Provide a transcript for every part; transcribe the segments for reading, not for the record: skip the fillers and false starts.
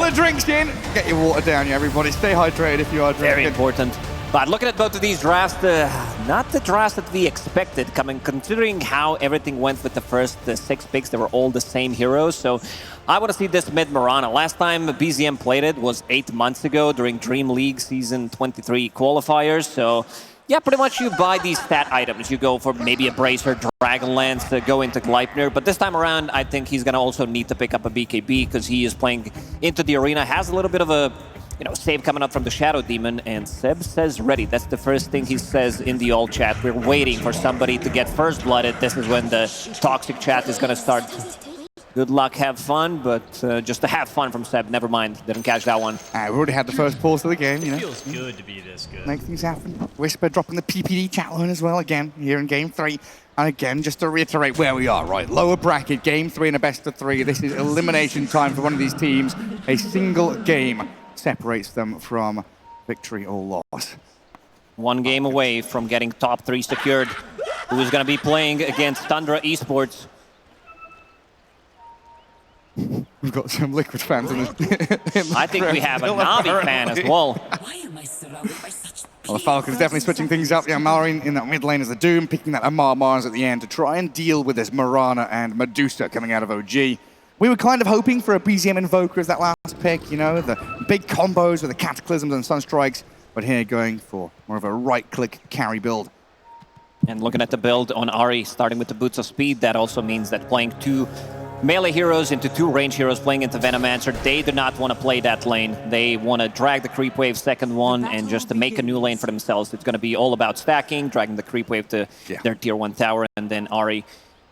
of drinks in. Get your water down, yeah, everybody. Stay hydrated if you are drinking. Very important. But looking at both of these drafts, not the drafts that we expected, considering how everything went with the first 6 picks. They were all the same heroes. So I want to see this mid Mirana. Last time BZM played it was 8 months ago during Dream League Season 23 qualifiers. So yeah, pretty much you buy these stat items. You go for maybe a Bracer, Dragonlance, go into Gleipnir. But this time around, I think he's going to also need to pick up a BKB because he is playing into the arena. Has a little bit of a save coming up from the Shadow Demon, and Seb says ready. That's the first thing he says in the old chat. We're waiting for somebody to get first blooded. This is when the toxic chat is going to start. Good luck, have fun, but just to have fun from Seb. Never mind, didn't catch that one. We've already had the first pause of the game, you know. Feels good to be this good. Make things happen. Whisper dropping the PPD chat line as well again here in Game 3. And again, just to reiterate where we are, right? Lower bracket, Game 3 in a best of 3. This is elimination time for one of these teams. A single game separates them from victory or loss. 1 game away from getting top 3 secured. Who is going to be playing against Tundra Esports? We've got some Liquid fans in the I think we have a Navi fan as well. Why am I surrounded by such Well, the Falcons definitely switching things up. Yeah, Malrine in that mid lane as the Doom, picking that Amar Mars at the end to try and deal with this Mirana and Medusa coming out of OG. We were kind of hoping for a BZM Invoker as that last pick, you know, the big combos with the Cataclysms and Sunstrikes, but here going for more of a right-click carry build. And looking at the build on Ahri, starting with the Boots of Speed, that also means that playing 2 melee heroes into 2 range heroes, playing into Venomancer, they do not want to play that lane. They want to drag the creep wave second one and just to make a new lane for themselves. It's going to be all about stacking, dragging the creep wave to their tier 1 tower, and then Ahri,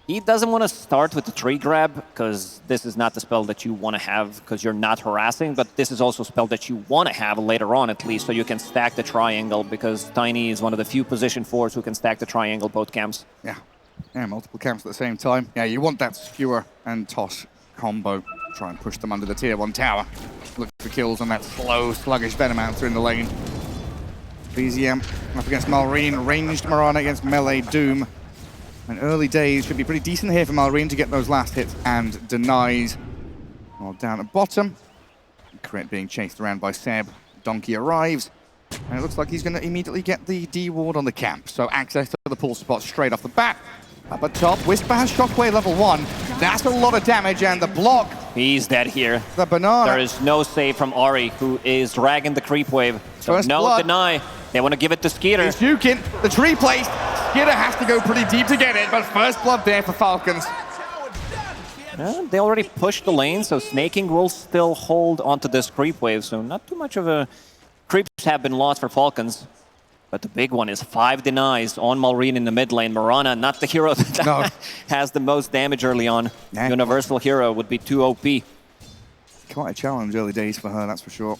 he doesn't want to start with the tree grab because this is not the spell that you want to have because you're not harassing, but this is also a spell that you want to have later on at least so you can stack the triangle because Tiny is one of the few position 4s who can stack the triangle both camps. Yeah, multiple camps at the same time. Yeah, you want that skewer and toss combo. Try and push them under the tier 1 tower. Look for kills on that slow, sluggish Venomancer in the lane. BZM up against Malrine, ranged Mirana against melee Doom. And early days should be pretty decent here for Malrine to get those last hits and denies. Well, down at bottom. Crit being chased around by Seb. Donkey arrives. And it looks like he's going to immediately get the D ward on the camp. So access to the pull spot straight off the bat. Up at top, Whisper has Shockwave level 1. That's a lot of damage, and the block. He's dead here. The banana. There is no save from Ahri, who is dragging the creep wave. So First no blood. deny. They want to give it to Skeeter. He's juking. The tree placed. Skeeter has to go pretty deep to get it, but first blood there for Falcons. They already pushed the lane, so Snaking will still hold onto this creep wave, so not too much of a... Creeps have been lost for Falcons. But the big one is 5 denies on Malrine in the mid lane. Mirana, not the hero that has the most damage early on. Yeah. Universal hero would be too OP. Quite a challenge early days for her, that's for sure.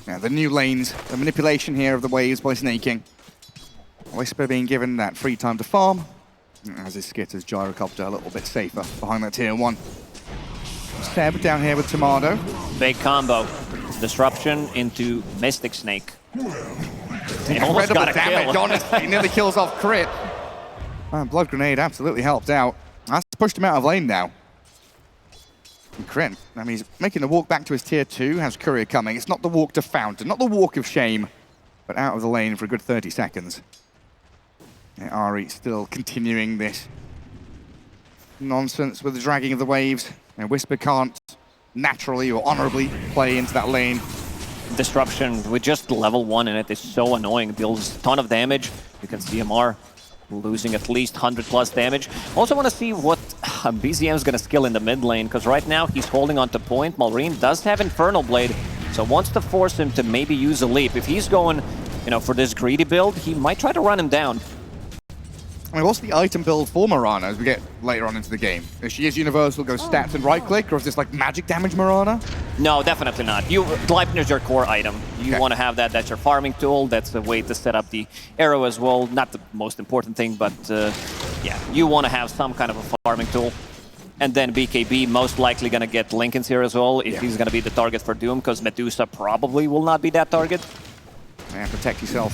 Yeah, the new lanes, the manipulation here of the waves by Snaking. Whisper being given that free time to farm. As his skitters gyrocopter a little bit safer behind that tier 1. Seb down here with Tomato. Big combo. Disruption into Mystic Snake. He almost got a damage, kill. honestly. He nearly kills off crit. Blood Grenade absolutely helped out. That's pushed him out of lane now. And crit. I mean, he's making the walk back to his tier 2. Has Courier coming. It's not the walk to Fountain, not the walk of shame, but out of the lane for a good 30 seconds. And Ahri still continuing this nonsense with the dragging of the waves. And Whisper can't naturally or honorably play into that lane. Disruption with just level 1 in it is so annoying. Deals a ton of damage. You can see MR losing at least 100+ damage. Also want to see what BZM is going to skill in the mid lane, because right now he's holding on to point. Malrine does have Infernal Blade, so wants to force him to maybe use a leap. If he's going, for this greedy build, he might try to run him down. I mean, what's the item build for Mirana as we get later on into the game? If she is universal, go stats and right-click, or is this like magic damage Mirana? No, definitely not. Gleipnir's your core item. You want to have that. That's your farming tool. That's a way to set up the arrow as well. Not the most important thing, but yeah, you want to have some kind of a farming tool. And then BKB most likely going to get Linken's here as well if he's going to be the target for Doom, because Medusa probably will not be that target. And protect yourself.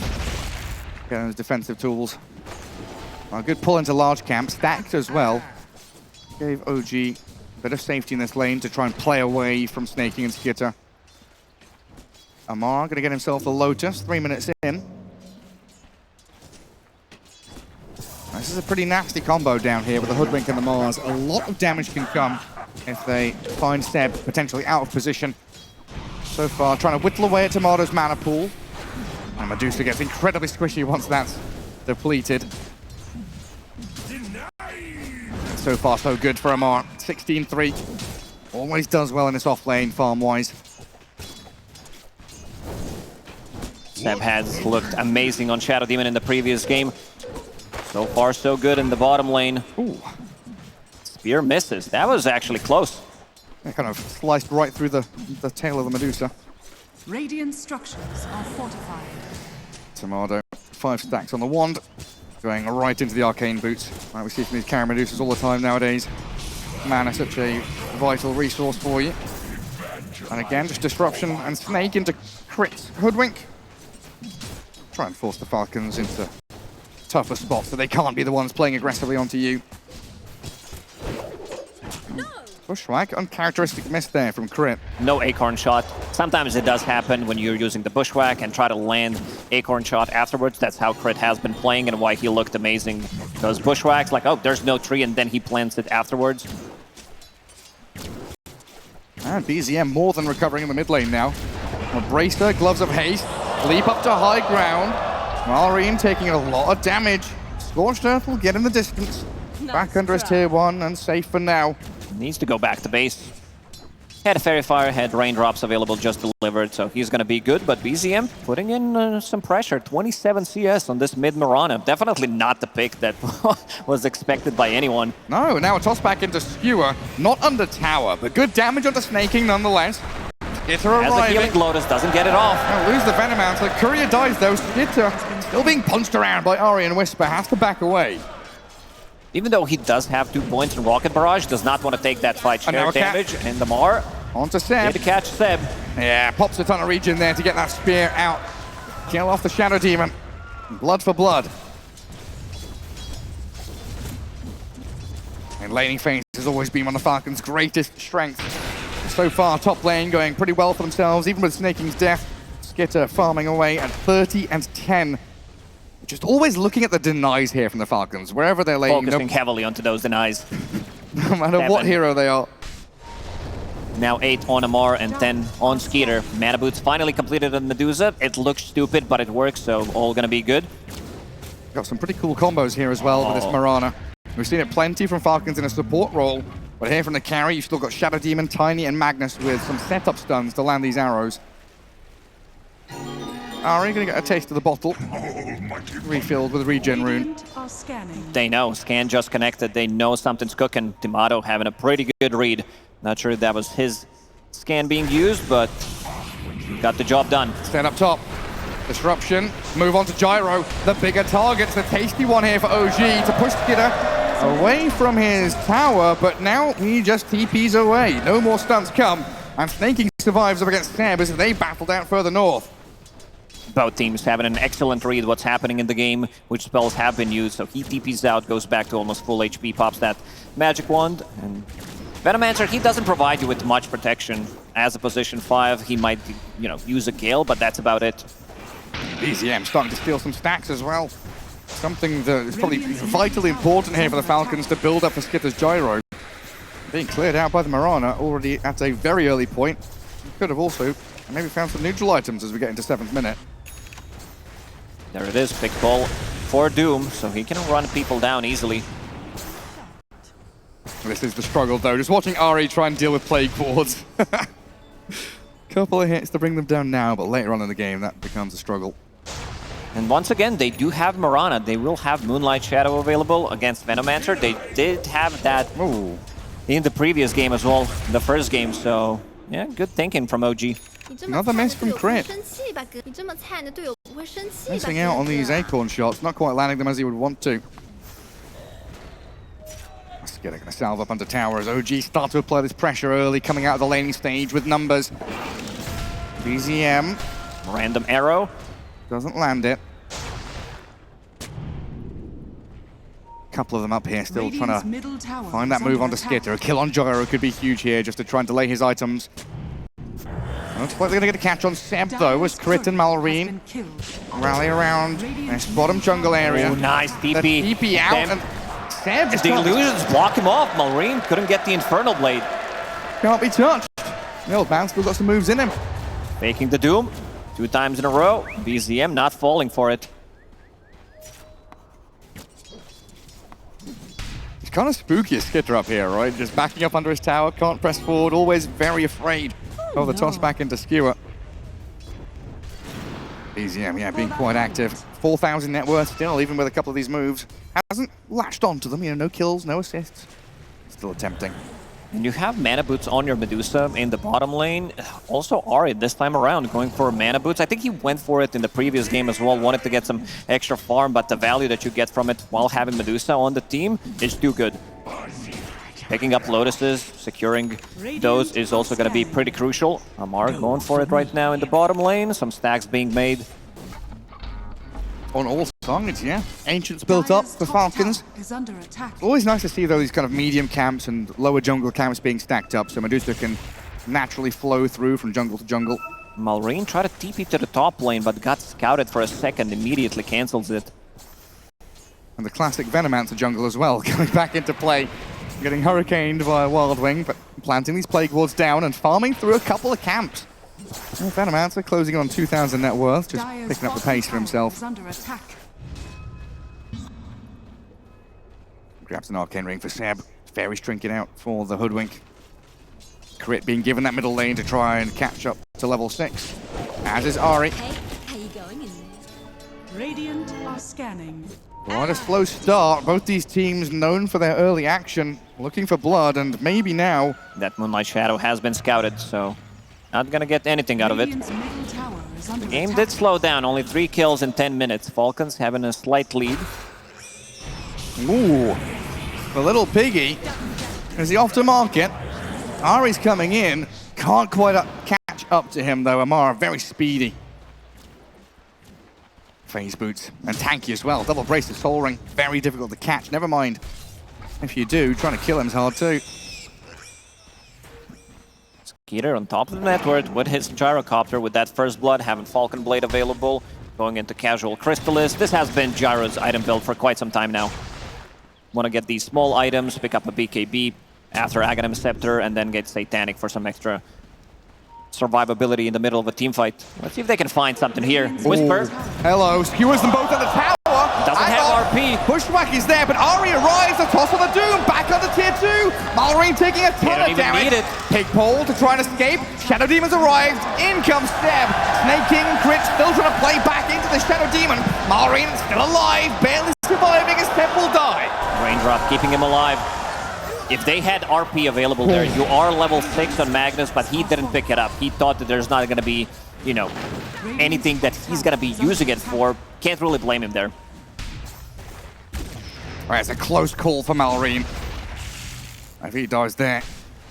Get those defensive tools. A good pull into large camp, stacked as well. Gave OG Bit of safety in this lane to try and play away from Snaking and Skitter. Amar going to get himself a Lotus, 3 minutes in. This is a pretty nasty combo down here with the Hoodwink and the Mars. A lot of damage can come if they find Seb potentially out of position. So far, trying to whittle away at Tomato's mana pool. And Medusa gets incredibly squishy once that's depleted. So far, so good for Amar. 16-3. Always does well in this off lane, farm-wise. Seb has looked amazing on Shadow Demon in the previous game. So far, so good in the bottom lane. Ooh. Spear misses. That was actually close. It kind of sliced right through the tail of the Medusa. Radiant structures are fortified. Tomato, 5 stacks on the wand, going right into the arcane boots. Like we see from these carry Medusas all the time nowadays. Mana, such a vital resource for you. And again, just disruption and snake into crits. Hoodwink. Try and force the Falcons into tougher spots so they can't be the ones playing aggressively onto you. Bushwhack, uncharacteristic miss there from Crit. No Acorn Shot. Sometimes it does happen when you're using the Bushwhack and try to land Acorn Shot afterwards. That's how Crit has been playing and why he looked amazing. Because Bushwhack's like, oh, there's no tree, and then he plants it afterwards. And BZM more than recovering in the mid lane now. Bracer, Gloves of Haste, leap up to high ground. Malrine taking a lot of damage. Scorched Earth will get in the distance. Back under his tier 1 and safe for now. Needs to go back to base. Had a Fairy Fire, had Raindrops available, just delivered, so he's going to be good. But BZM putting in some pressure. 27 CS on this mid Mirana. Definitely not the pick that was expected by anyone. No, now a toss back into Skewer. Not under tower, but good damage onto Snaking nonetheless. Skitter As the arriving. Healing Lotus doesn't get it off. Now lose the Venom Mantle. Courier dies though. Skitter still being punched around by Ari and Whisper. Has to back away. Even though he does have 2 points in Rocket Barrage, does not want to take that fight share damage. And the Mar onto Seb. need to catch Seb. Yeah, pops a ton of regen there to get that spear out. Kill off the Shadow Demon. Blood for blood. And laning phase has always been one of the Falcons' greatest strengths. So far, top lane going pretty well for themselves, even with Snaking's death. Skitter farming away at 30 and 10. Just always looking at the denies here from the Falcons, wherever they're laying. Focusing heavily onto those denies. No matter what hero they are. Now 8 on Amar and 10 on Skeeter. Mana Boots finally completed on Medusa. It looks stupid, but it works, so all gonna be good. Got some pretty cool combos here as well with this Mirana. We've seen it plenty from Falcons in a support role, but here from the carry, you've still got Shadow Demon, Tiny, and Magnus with some setup stuns to land these arrows. Ari gonna get a taste of the bottle. Refilled with regen rune. They know, scan just connected. They know something's cooking. Tomato having a pretty good read. Not sure that was his scan being used, but he got the job done. Stand up top. Disruption. Move on to Gyro. The bigger target. It's a tasty one here for OG to push Skitter away from his tower, but now he just TPs away. No more stunts come, and Snaking survives up against Seb as they battled out further north. Both teams having an excellent read what's happening in the game, which spells have been used, so he TPs out, goes back to almost full HP, pops that magic wand, and Venomancer, he doesn't provide you with much protection. As a position 5, he might, use a Gale, but that's about it. BZM starting to steal some stacks as well. Something that is probably vitally important here for the Falcons to build up for Skitter's Gyro. Being cleared out by the Mirana already at a very early point. Could have also maybe found some neutral items as we get into 7th minute. There it is, pick ball for Doom, so he can run people down easily. This is the struggle though, just watching Ari try and deal with Plague Boards. Couple of hits to bring them down now, but later on in the game that becomes a struggle. And once again, they do have Mirana. They will have Moonlight Shadow available against Venomancer. They did have that in the previous game as well, the first game, so yeah, good thinking from OG. Another miss from Crit. Missing out on these Acorn shots, not quite landing them as he would want to. Skitter going to salve up under tower as OG start to apply this pressure early, coming out of the laning stage with numbers. BZM. Random arrow. Doesn't land it. couple of them up here still Radiant's trying to middle tower find that is move under onto attack. Skitter. A kill on Gyro could be huge here just to try and delay his items. Looks like they're going to get a catch on Seb though, as Crit and Malrine rally around this bottom jungle area. Oh, nice The TP. TP out, Then and Seb just the can't illusions block him off. Malrine couldn't get the Infernal Blade. be touched. The old man still got some moves in him. Faking the Doom 2 times in a row. BZM not falling for it. It's kind of spooky as Skitter up here, right? Just backing up under his tower, can't press forward, always very afraid of the toss back into Skewer. BZM, yeah, being quite active. 4,000 net worth still, even with a couple of these moves. Hasn't latched onto them, you know, no kills, no assists. Still attempting. And you have mana boots on your Medusa in the bottom lane. Also Ari this time around going for mana boots. I think he went for it in the previous game as well, wanted to get some extra farm, but the value that you get from it while having Medusa on the team is too good. Picking up Lotuses, securing those is also going to be pretty crucial. Amar going for it right now in the bottom lane. Some stacks being made. On all sides, yeah. Ancients built up for Falcons. Is under attack. Always nice to see though these kind of medium camps and lower jungle camps being stacked up, so Medusa can naturally flow through from jungle to jungle. Malrine tried to TP to the top lane, but got scouted for a second, immediately cancels it. And the classic Venomancer jungle as well, coming back into play. Getting hurricaned by a Wild Wing, but planting these Plague Wards down and farming through a couple of camps. And Venomancer closing on 2,000 net worth, just Dire's picking up the bottom pace for tower himself. is under attack. Grabs an Arcane Ring for Seb. Fairy's drinking out for the Hoodwink. Crit being given that middle lane to try and catch up to level 6. As is Ari. Hey, how you going in there? Radiant are scanning. Quite a slow start. Both these teams known for their early action, looking for blood, and maybe now. That Moonlight Shadow has been scouted, so not gonna get anything out of it. Radiant's middle tower is under Game attack. did slow down, only 3 kills in 10 minutes. Falcons having a slight lead. Ooh, the little piggy. Is he off to market? Ari's coming in. Can't quite catch up to him though. Amara very speedy. Phase boots and tanky as well. Double brace of Soul Ring. Very difficult to catch. Never mind. If you do, trying to kill him's hard too. Skeeter on top of the network with his Gyrocopter with that first blood, having Falcon Blade available, going into casual Crystallis. This has been Gyro's item build for quite some time now. Want to get these small items, pick up a BKB after Aghanim Scepter, and then get Satanic for some extra survivability in the middle of a team fight. Let's see if they can find something here. Whisper Hello, skewers them both at the tower. doesn't have RP. Pushback is there, but Ari arrives. The toss on the Doom, back on the tier 2. Malrine taking a ton don't of even damage. need it. Pig pole to try and escape. Shadow Demon's arrived. In comes Seb. Snake King Crit still trying to play back into the Shadow Demon. Malrine still alive, barely surviving as Seb will die. Raindrop keeping him alive. If they had RP available there, you are level 6 on Magnus, but he didn't pick it up. He thought that there's not going to be, you know, anything that he's going to be using it for. Can't really blame him there. All right, it's a close call for Malrine. If he dies there,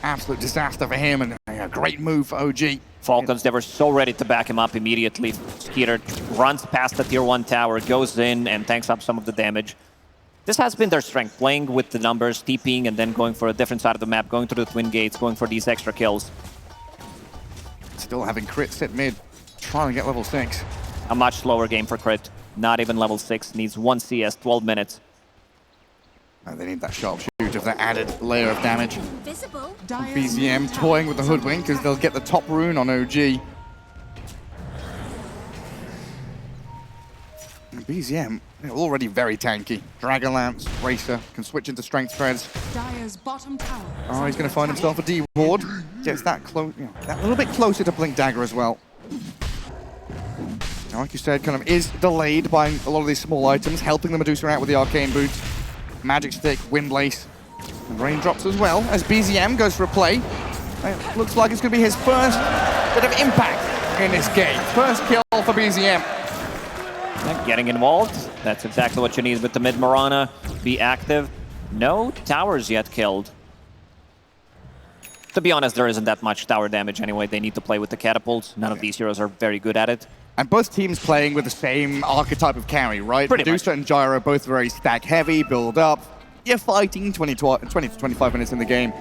absolute disaster for him, and a great move for OG. Falcons, they were so ready to back him up immediately. Skeeter runs past the tier 1 tower, goes in, and tanks up some of the damage. This has been their strength, playing with the numbers, TPing, and then going for a different side of the map, going to the Twin Gates, going for these extra kills. Still having Crit sit mid, trying to get level 6. A much slower game for Crit. Not even level 6, needs 1 CS, 12 minutes. And they need that sharpshoot of that added layer of damage. Invisible. Dire's BZM middle toying tower with the is under Hoodwink because attack. they'll get the top rune on OG. And BZM, they're already very tanky. Dragon Lance, Racer, can switch into Strength Threads. Dire's bottom tower. is Oh, he's going under to find attack. himself a D-Ward. Gets that close, you know, that little bit closer to Blink Dagger as well. Now, like you said, kind of is delayed by a lot of these small items, helping the Medusa out with the Arcane Boots. Magic Stick, Windlace, and Raindrops as well, as BZM goes for a play. It looks like it's going to be his first bit of impact in this game. First kill for BZM. Yeah, getting involved, that's exactly what you need with the mid Mirana. Be active. No towers yet killed. To be honest, there isn't that much tower damage anyway. They need to play with the catapults. None of these heroes are very good at it. And both teams playing with the same archetype of carry, right? Pretty Medusa much. and Gyro both very stack heavy, build up. You're fighting 20 to 25 minutes in the game.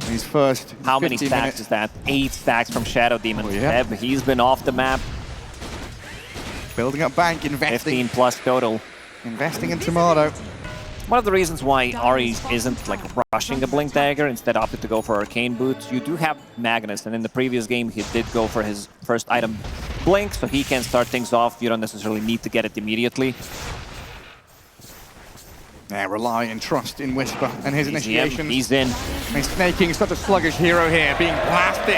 These first How many 15 stacks minutes. is that? 8 stacks from Shadow Demon. Oh, yeah. Seb, he's been off the map. Building up bank, investing. 15 plus total. Investing in Tomato. One of the reasons why Ari isn't like rushing a Blink Dagger, instead opted to go for Arcane Boots. You do have Magnus, and in the previous game he did go for his first item Blink, so he can start things off. You don't necessarily need to get it immediately. Yeah, rely and trust in Whisper and his initiation. He's in. He's snaking such a sluggish hero here, being blasted.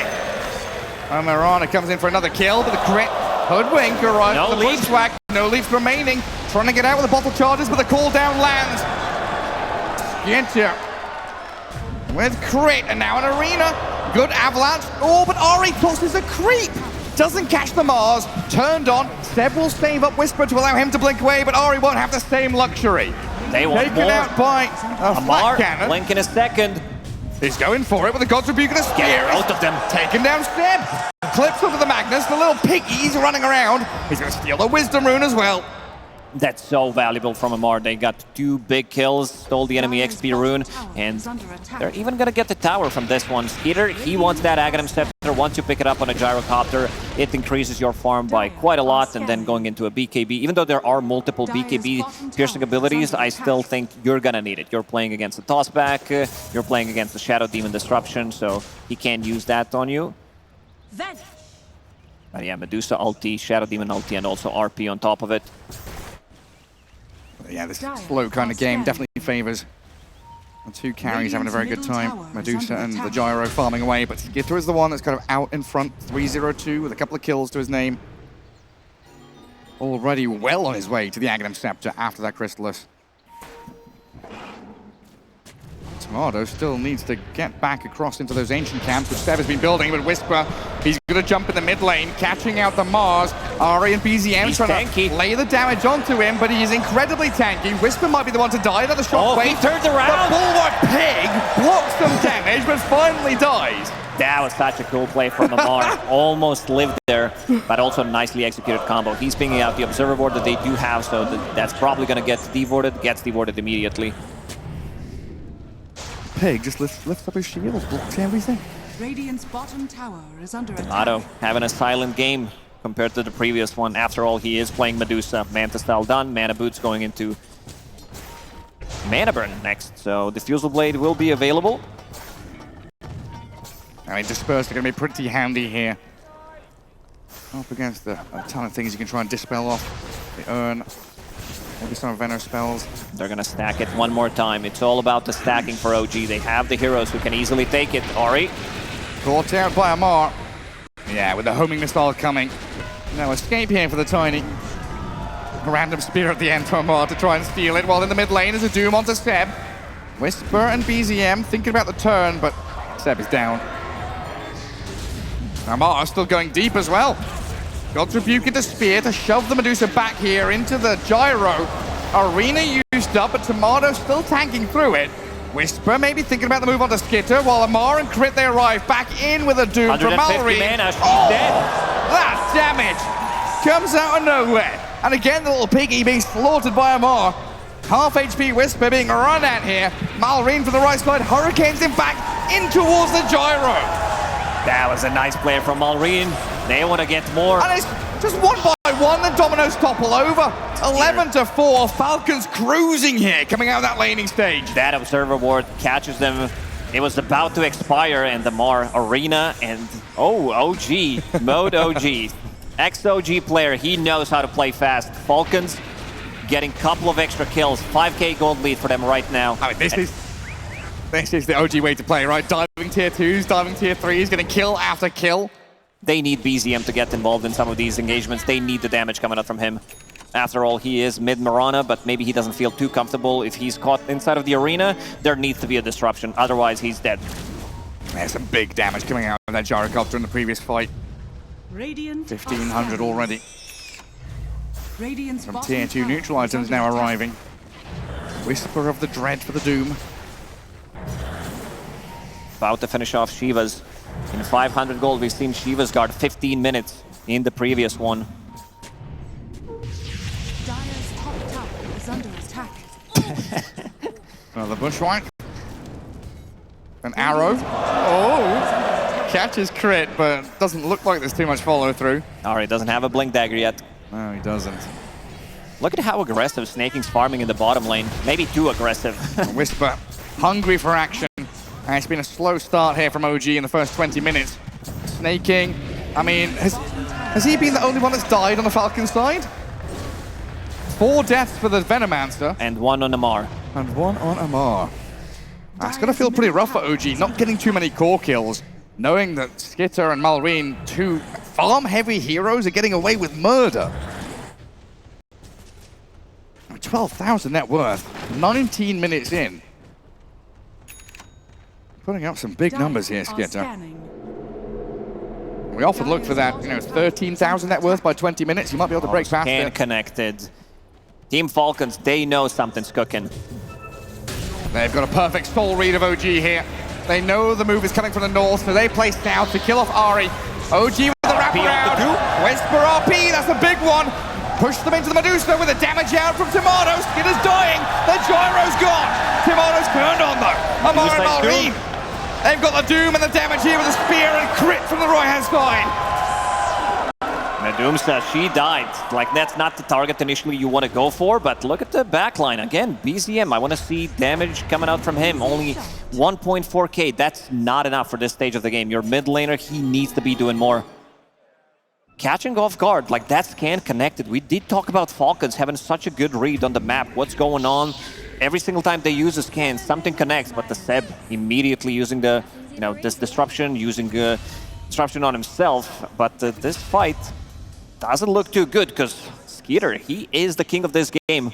And Mirana comes in for another kill, but the crit hoodwink arrives. No the leap. swag, no leaps remaining. Trying to get out with the bottle charges, but the cooldown lands. Ginter with crit, and now an arena. Good avalanche. Oh, but Ari tosses a creep. Doesn't catch the Mars. Turned on. Seb will save up Whisper to allow him to blink away, but Ari won't have the same luxury. They want Taken more. out by a Amar, flat cannon. Blink in a second. He's going for it with the God's Rebuke and a spear. Get both of them. Taken down Seb. Clips over the Magnus. The little piggies running around. He's going to steal the Wisdom Rune as well. That's so valuable from Amar. They got 2 big kills, stole the enemy XP rune, and they're even gonna get the tower from this one. Skeeter, he wants that Aghanim Scepter. Once you pick it up on a Gyrocopter, it increases your farm by quite a lot, and then going into a BKB. Even though there are multiple BKB piercing abilities, I still think you're gonna need it. You're playing against the Tossback, you're playing against the Shadow Demon Disruption, so he can use that on you. Vanish. But yeah, Medusa ulti, Shadow Demon ulti, and also RP on top of it. Yeah, this slow kind of game definitely favors the two carries having a very good time. Medusa and the Gyro farming away, but Skitter is the one that's kind of out in front, 3-0-2 with a couple of kills to his name. Already well on his way to the Aghanim Scepter after that Chrysalis. Tomato still needs to get back across into those ancient camps, which Seb has been building, but Whisper, he's going to jump in the mid lane, catching out the Mars. Ari and BZM He's trying tanky. to lay the damage onto him, but he is incredibly tanky. Whisper might be the one to die. Another shot. Oh, he turned around. The Bulwark Pig blocks some damage, but finally dies. That was such a cool play from Amar. Almost lived there, but also nicely executed combo. He's pinging out the Observer Ward that they do have, so that's probably going to get devorted. Gets devorted immediately. Pig just lifts up his shield, blocks everything. Radiant's bottom tower is under attack. Otto having a silent game compared to the previous one. After all, he is playing Medusa. Manta style done. Mana Boots going into Mana Burn next. So Diffusal Blade will be available. I mean, Dispersed are going to be pretty handy here. Up against a ton of things you can try and dispel off. The Urn, maybe some Venom spells. They're going to stack it one more time. It's all about the stacking for OG. They have the heroes who can easily take it. Ari. Caught out by Amar. Yeah, with the homing missile coming. No escape here for the Tiny. A random spear at the end for Amar to try and steal it, while in the mid lane is a Doom onto Seb. Whisper and BZM thinking about the turn, but Seb is down. Amar still going deep as well. God's Rebuke into Spear to shove the Medusa back here into the Gyro. Arena used up, but Tomato still tanking through it. Whisper maybe thinking about the move onto Skitter, while Amar and Crit, they arrive back in with a Doom from 150 Mallory. mana, she's dead. That damage comes out of nowhere. And again, the little piggy being slaughtered by Amar. Half HP Whisper being run at here. Malrine from the right side, hurricanes him back in towards the Gyro. That was a nice play from Malrine. They want to get more. And it's just one by one, the dominoes topple over. 11-4, Falcons cruising here, coming out of that laning stage. That Observer Ward catches them. It was about to expire, and the Mar Arena and OG, Mode OG. Ex-OG player, he knows how to play fast. Falcons getting a couple of extra kills. 5k gold lead for them right now. I mean, this is the OG way to play, right? Diving tier 2s, diving tier 3s, getting kill after kill. They need BZM to get involved in some of these engagements. They need the damage coming out from him. After all, he is mid-Mirana, but maybe he doesn't feel too comfortable. If he's caught inside of the arena, there needs to be a disruption. Otherwise, he's dead. There's some big damage coming out of that Gyrocopter in the previous fight. Radiant 1,500 already. Radiant's From bottom tier 2 tower neutral is items under now attack. arriving. Whisper of the Dread for the Doom. About to finish off Shiva's. In 500 gold, we've seen Shiva's guard 15 minutes in the previous one. Another bushwhack. An arrow. Oh! Catches crit, but doesn't look like there's too much follow through. Alright, doesn't have a blink dagger yet. No, he doesn't. Look at how aggressive Snaking's farming in the bottom lane. Maybe too aggressive. Whisper, hungry for action. And it's been a slow start here from OG in the first 20 minutes. Snaking, I mean, has he been the only one that's died on the Falcons side? 4 deaths for the Venomancer. And 1 on Amar. And 1 on Amar. That's gonna feel pretty rough for OG, not getting too many core kills. Knowing that Skitter and Malrine, 2 farm-heavy heroes, are getting away with murder. 12,000 net worth, 19 minutes in. Putting up some big numbers here, Skitter. We often look for that, 13,000 net worth by 20 minutes. You might be able to break past it. Connected. Team Falcons, they know something's cooking. They've got a perfect soul read of OG here. They know the move is coming from the north, so they play south to kill off Ari. OG with the wraparound. Whisper RP, that's a big one. Push them into the Medusa with a damage out from Tomato. Skitter's dying. The gyro's gone. Tomato's turned on though. Amar and Malrine. They've got the Doom and the damage here with a spear and crit from the right-hand side. Medusa, she died. Like, that's not the target initially you want to go for, but look at the backline. Again, BZM, I want to see damage coming out from him. Only 1.4k. That's not enough for this stage of the game. Your mid laner, he needs to be doing more. Catching off guard, like that scan connected. We did talk about Falcons having such a good read on the map. What's going on? Every single time they use a scan, something connects, but the Seb immediately using the, this disruption, using disruption on himself. But this fight doesn't look too good because Skitter, he is the king of this game.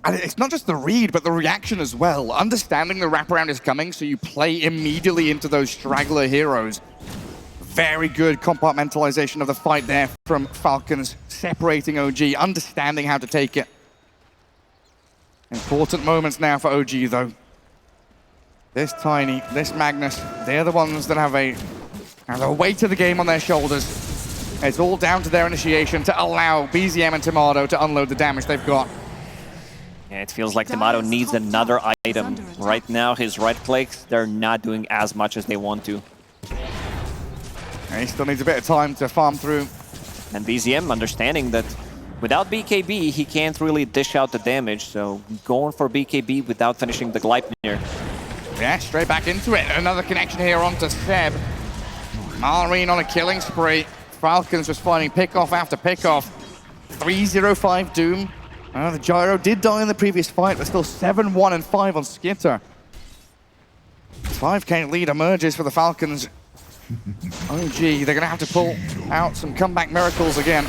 And it's not just the read, but the reaction as well. Understanding the wraparound is coming, so you play immediately into those straggler heroes. Very good compartmentalization of the fight there from Falcons, separating OG, understanding how to take it. Important moments now for OG, though. This Tiny, this Magnus, they're the ones that have the weight of the game on their shoulders. It's all down to their initiation to allow BZM and Tomato to unload the damage they've got. Yeah, it feels like Tomato needs another item. Right now, his right clicks, they're not doing as much as they want to. And he still needs a bit of time to farm through. And BZM understanding that without BKB, he can't really dish out the damage, so going for BKB without finishing the Gleipnir. Yeah, straight back into it. Another connection here onto Seb. Malrine on a killing spree. Falcons just finding pickoff after pickoff. 3-0-5 Doom. The Gyro did die in the previous fight, but still 7-1 and 5 on Skitter. 5k lead emerges for the Falcons. OG, they're going to have to pull out some comeback miracles again.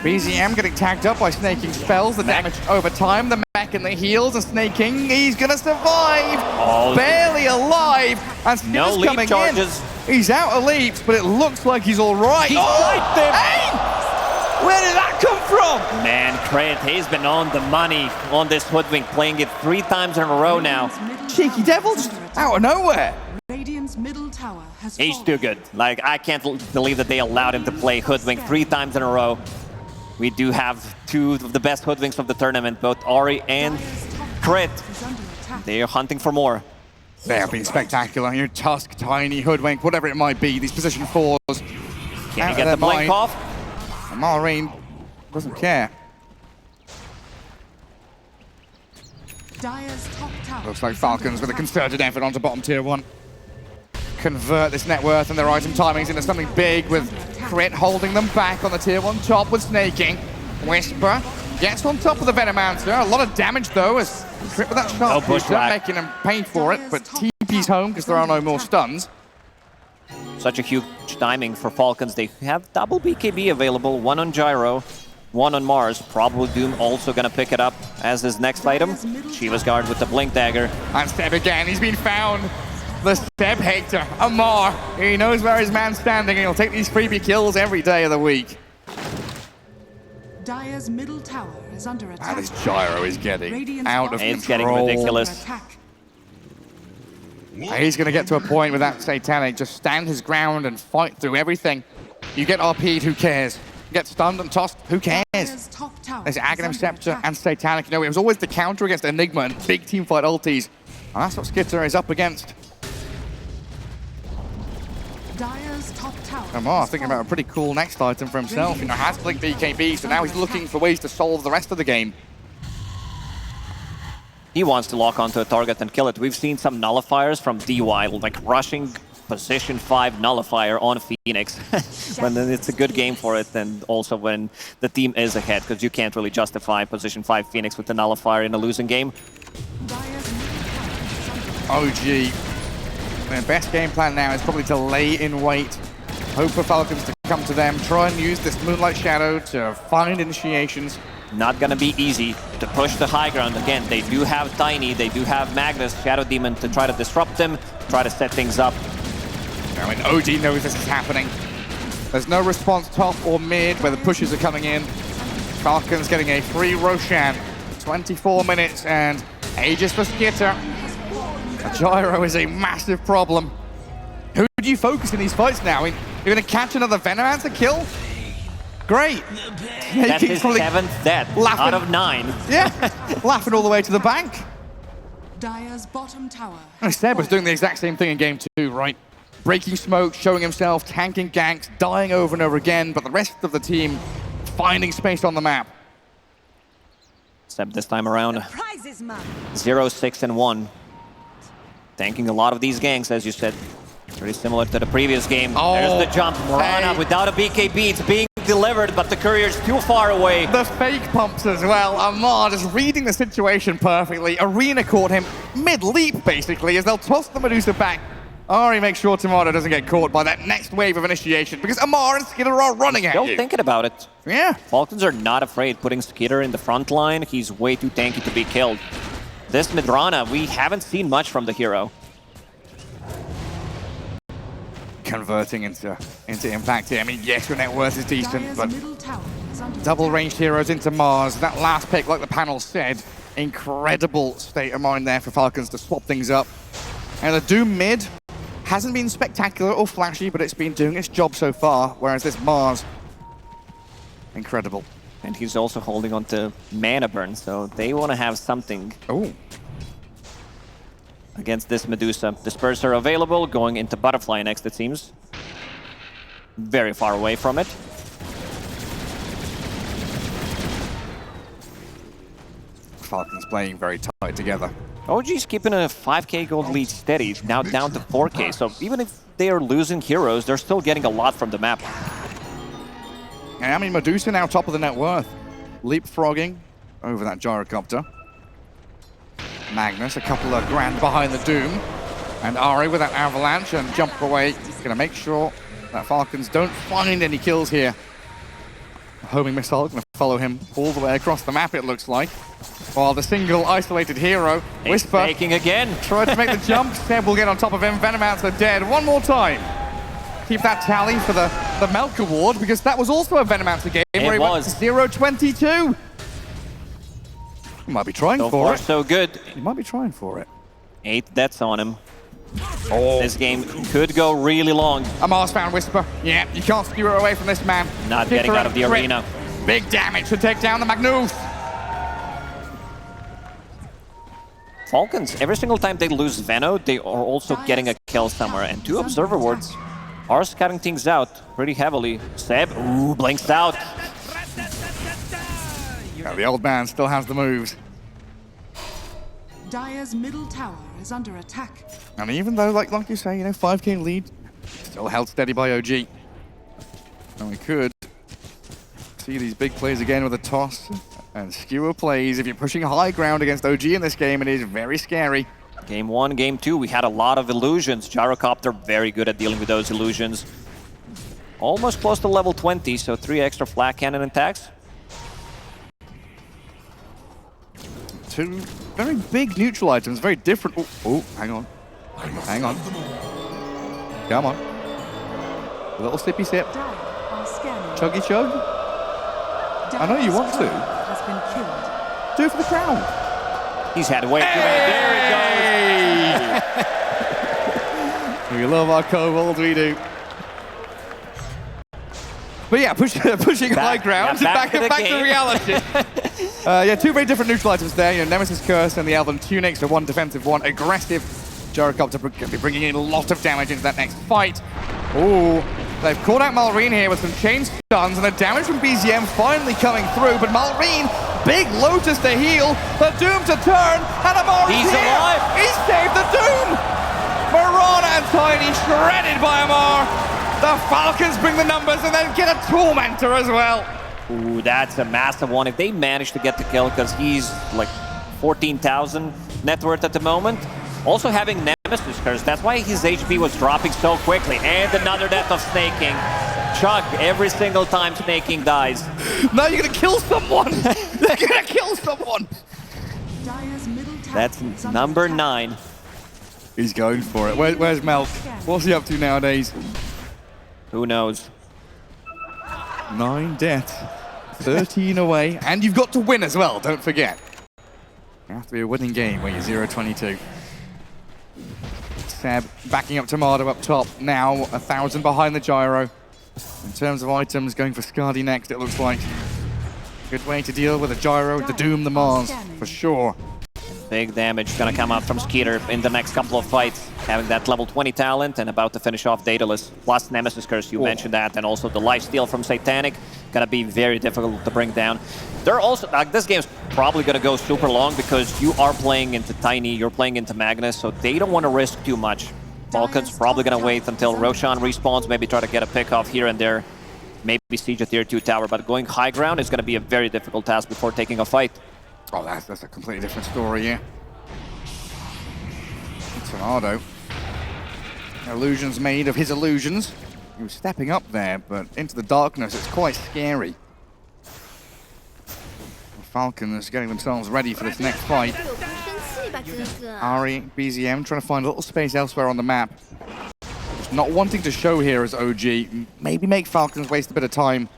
BZM getting tagged up by Snaking spells, the damage over time, the mech and the heals, and Snaking, he's going to survive! Oh, barely alive! And Skitter's no leap coming charges. in. He's out of leaps, but it looks like he's all right. He sniped him! Hey! Where did that come from? Man, Krait, he's been on the money on this Hoodwink, playing it 3 times in a row now. Cheeky devil, just out of nowhere. Radiant's middle tower has He's fallen. too good. Like, I can't believe that they allowed him to play Hoodwink 3 times in a row. We do have 2 of the best Hoodwinks of the tournament, both Ari and Krait. They are hunting for more. They have been spectacular. Your Tusk, Tiny, Hoodwink, whatever it might be, these position 4s. Can you get the blink off? And Malrine doesn't care. Dire's top tower Looks like Falcons with a concerted effort onto bottom tier 1. Convert this net worth and their item timings into something big, with Krait holding them back on the tier 1 top with Snaking. Whisper gets on top of the Venomancer. A lot of damage though, as Krait with that sharpshooter, making him pay for it, but TP's home because there are no more stuns. Such a huge timing for Falcons. They have double BKB available, 1 on Gyro, 1 on Mars. Probably Doom also gonna pick it up as his next item. Shiva's Guard with the Blink Dagger. And Seb again, he's been found. The Seb hater, Amar. He knows where his man's standing and he'll take these freebie kills every day of the week. Dire's middle tower is under attack. And this Gyro is getting out of control. It's getting ridiculous. He's going to get to a point with that Satanic, just stand his ground and fight through everything. You get RP'd, who cares? Get stunned and tossed. Who cares? Dire's top tower There's is Aghanim under Scepter attack. and Satanic. You know, it was always the counter against Enigma and big teamfight ultis. And that's what Skitter is up against. Dire's top tower. Amar is thinking about a falling. pretty cool next item for himself. You know, has Blink BKB, so now he's looking for ways to solve the rest of the game. He wants to lock onto a target and kill it. We've seen some nullifiers from DY, like rushing position 5 nullifier on Phoenix when it's a good game for it, and also when the team is ahead, because you can't really justify position 5 Phoenix with the nullifier in a losing game. Dire's middle tower is under attack. OG, their best game plan now is probably to lay in wait, hope for Falcons to come to them, try and use this Moonlight Shadow to find initiations. Not gonna be easy to push the high ground. Again, they do have Tiny, they do have Magnus, Shadow Demon to try to disrupt them, try to set things up. I mean, OG knows this is happening. There's no response top or mid where the pushes are coming in. Falcons getting a free Roshan. 24 minutes and ages for Skitter. A gyro is a massive problem. Who do you focus in these fights now? I mean, you're going to catch another Venomancer kill? Great. That's his Probably 7th death laughing. out of 9. Yeah, laughing all the way to the bank. Dire's bottom tower. And Seb was doing the exact same thing in game 2, right? Breaking smoke, showing himself, tanking ganks, dying over and over again, but the rest of the team finding space on the map. Except this time around, Prize is mine. 0, 6, and 1. Tanking a lot of these ganks, as you said. Pretty similar to the previous game. Oh, there's the jump. Morana hey. without a BKB. It's being delivered, but the courier's too far away. The fake pumps as well. Amar just reading the situation perfectly. Arena caught him mid-leap, basically, as they'll toss the Medusa back. Ari makes sure Tomato doesn't get caught by that next wave of initiation, because Amar and Skitter are running at Still you. thinking about it. Yeah. Falcons are not afraid putting Skitter in the front line. He's way too tanky to be killed. This Midrana, we haven't seen much from the hero. Converting into impact here. I mean, yes, your net worth is decent, Dire's but middle tower is under double attack. ranged heroes into Mars. That last pick, like the panel said, incredible state of mind there for Falcons to swap things up. And the Doom mid hasn't been spectacular or flashy, but it's been doing its job so far, whereas this Mars, incredible. And he's also holding on to mana burn, so they want to have something Oh, against this Medusa. Disperser available, going into Butterfly next, it seems. Very far away from it. Falcons playing very tight together. OG's keeping a 5k gold lead steady, now down to 4k, so even if they are losing heroes, they're still getting a lot from the map. And I mean, Medusa now top of the net worth. Leapfrogging over that gyrocopter. Magnus, a couple of grand behind the Doom. And Ari with that avalanche and jump away. Gonna make sure that Falcons don't find any kills here. A homing missile gonna follow him all the way across the map, it looks like. While the single isolated hero, He's Whisper, faking again. tried to make the jump. Seb will get on top of him. Venomancer dead one more time. Keep that tally for the Melk Award, because that was also a Venomancer game where he went was. 0-22. He might be trying So for far, it. so good. He might be trying for it. 8 deaths on him. Oh. This game could go really long. Amar's found Whisper. Yeah, you can't skewer away from this man. Not Kick getting her out of the grip. arena. Big damage to take down the Magnus. Falcons, every single time they lose Veno, they are also getting a kill somewhere. And 2 Observer Wards are scouting things out pretty heavily. Seb, ooh, blinks out. Yeah, the old man still has the moves. Dire's middle tower is under attack. And even though, like you say, you know, 5k lead, still held steady by OG. And we could see these big plays again with a toss and skewer plays. If you're pushing high ground against OG in this game, it is very scary. Game 1, Game 2, we had a lot of illusions. Gyrocopter, very good at dealing with those illusions. Almost close to level 20, so 3 extra flat cannon attacks. 2 very big neutral items, very different. Oh, hang on. Hang on. Come on. A little sippy sip. Dire are scanning. Chuggy chug. I know you want to. Has been killed. Do it for the crowd. He's had way too many. There it goes. We love our kobolds, we do. But yeah, pushing high ground, back to the back game. to reality. Yeah, two very different neutral items there. You know, Nemesis Curse and the Elven Tunic, so one defensive, one aggressive. Gyrocopter be bringing in a lot of damage into that next fight. Ooh, they've called out Malrine here with some chain stuns, and the damage from BZM finally coming through. But Malrine, big Lotus to heal, the Doom to turn, and Amar is He's here. alive. He saved the Doom. Marana and Tiny shredded by Amar. The Falcons bring the numbers and then get a Tormentor as well. Ooh, that's a massive one. If they manage to get the kill, because he's like 14,000 net worth at the moment. Also having Nemesis Curse, that's why his HP was dropping so quickly. And another death of Snaking. Chug every single time Snaking dies. Now you're gonna kill someone! You're gonna kill someone! Dire's middle tower That's is under number attack. 9. He's going for it. Where's Mel? What's he up to nowadays? Who knows? 9 deaths, 13 away, and you've got to win as well, don't forget. It has to be a winning game where you're 0-22. Seb backing up Tomato up top, now 1,000 behind the gyro. In terms of items, going for Skadi next, it looks like. Good way to deal with the gyro, the Doom, the Mars, for sure. Big damage gonna come out from Skeeter in the next couple of fights. Having that level 20 talent and about to finish off Daedalus. Plus Nemesis Curse, you mentioned that, and also the lifesteal from Satanic. Gonna be very difficult to bring down. They're also, like, this game's probably gonna go super long because you are playing into Tiny, you're playing into Magnus, so they don't want to risk too much. Falcons probably gonna wait until Roshan respawns, maybe try to get a pick off here and there. Maybe siege a tier 2 tower, but going high ground is gonna be a very difficult task before taking a fight. Oh, that's a completely different story, yeah. Tornado. Illusions made of his illusions. He was stepping up there, but into the darkness, it's quite scary. The Falcons getting themselves ready for this next fight. 有空生气吧，哥哥。 Ari, BZM trying to find a little space elsewhere on the map. Just not wanting to show here as OG. Maybe make Falcons waste a bit of time.